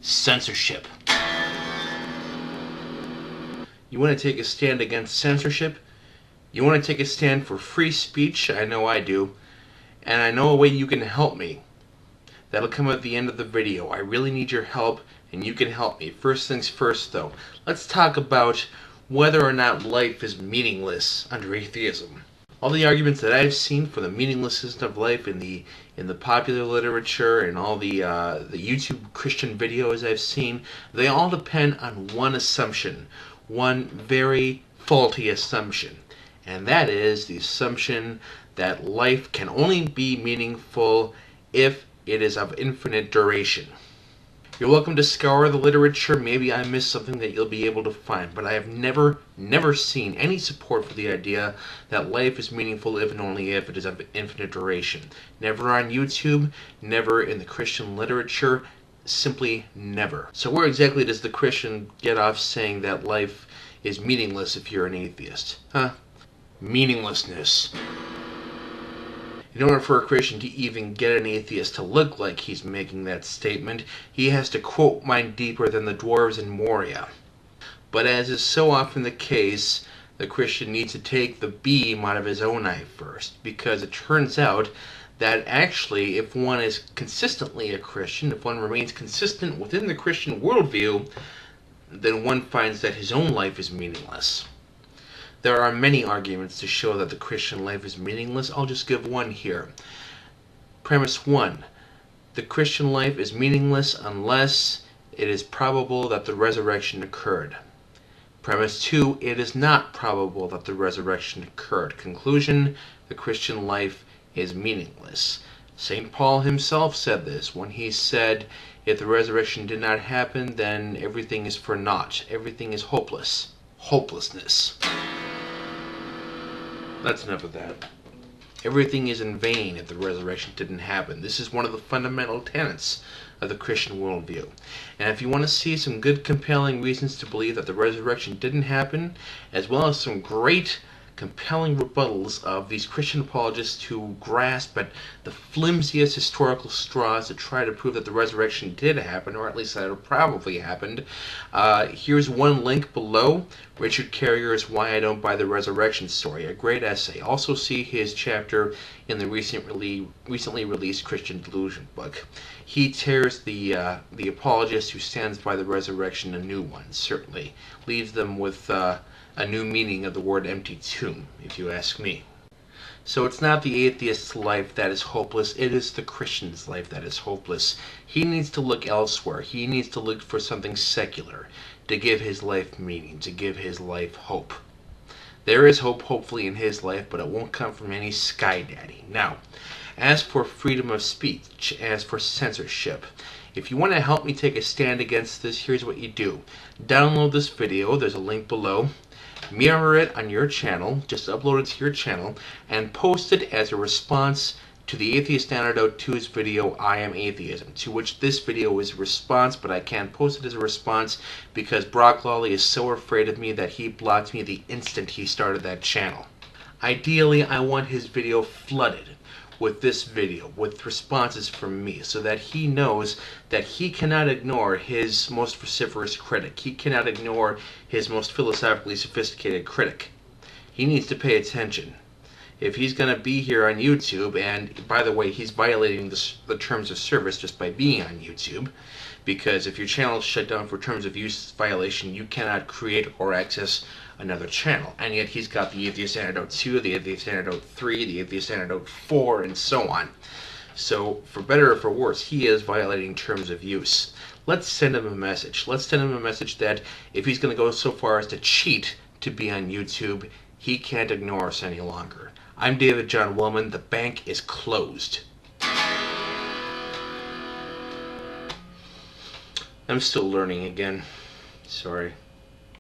censorship. You want to take a stand against censorship? You want to take a stand for free speech? I know I do. And I know a way you can help me. That'll come at the end of the video. I really need your help, and you can help me. First things first, though. Let's talk about whether or not life is meaningless under atheism. All the arguments that I've seen for the meaninglessness of life in the popular literature and all the YouTube Christian videos I've seen, they all depend on one assumption, one very faulty assumption, and that is the assumption that life can only be meaningful if it is of infinite duration. You're welcome to scour the literature. Maybe I missed something that you'll be able to find, but I have never seen any support for the idea that life is meaningful if and only if it is of infinite duration. Never on YouTube, never in the Christian literature, simply never. So where exactly does the Christian get off saying that life is meaningless if you're an atheist? Meaninglessness. In order for a Christian to even get an atheist to look like he's making that statement, he has to quote mine deeper than the dwarves in Moria. But as is so often the case, the Christian needs to take the beam out of his own eye first, because it turns out that actually, if one is consistently a Christian, if one remains consistent within the Christian worldview, then one finds that his own life is meaningless. There are many arguments to show that the Christian life is meaningless. I'll just give one here. Premise 1. The Christian life is meaningless unless it is probable that the resurrection occurred. Premise 2. It is not probable that the resurrection occurred. Conclusion. The Christian life is meaningless. St. Paul himself said this when he said, if the resurrection did not happen, then everything is for naught. Everything is hopeless. Hopelessness. That's enough of that. Everything is in vain if the resurrection didn't happen. This is one of the fundamental tenets of the Christian worldview. And if you want to see some good compelling reasons to believe that the resurrection didn't happen, as well as some great compelling rebuttals of these Christian apologists who grasp at the flimsiest historical straws to try to prove that the resurrection did happen, or at least that it probably happened. Here's one link below. Richard Carrier's Why I Don't Buy the Resurrection Story, a great essay. Also see his chapter in the recently released Christian Delusion book. He tears the apologist who stands by the resurrection a new one, certainly. Leaves them with a new meaning of the word empty tomb, if you ask me. So it's not the atheist's life that is hopeless, it is the Christian's life that is hopeless. He needs to look elsewhere. He needs to look for something secular to give his life meaning, to give his life hope. There is hope, hopefully, in his life, but it won't come from any sky daddy. Now, as for freedom of speech, as for censorship, if you want to help me take a stand against this, here's what you do. Download this video, there's a link below. Mirror it on your channel, just upload it to your channel, and post it as a response to the Atheist Antidote 2's video, I Am Atheism, to which this video is a response, but I can't post it as a response because Brock Lawley is so afraid of me that he blocked me the instant he started that channel. Ideally, I want his video flooded with this video, with responses from me, so that he knows that he cannot ignore his most vociferous critic. He cannot ignore his most philosophically sophisticated critic. He needs to pay attention. If he's going to be here on YouTube, and by the way, he's violating the terms of service just by being on YouTube, because if your channel is shut down for terms of use violation, you cannot create or access another channel. And yet he's got the Atheist Antidote 2, the Atheist Antidote 3, the Atheist Antidote 4, and so on. So, for better or for worse, he is violating terms of use. Let's send him a message. Let's send him a message that if he's going to go so far as to cheat to be on YouTube, he can't ignore us any longer. I'm David John Willman. The bank is closed. I'm still learning again. Sorry.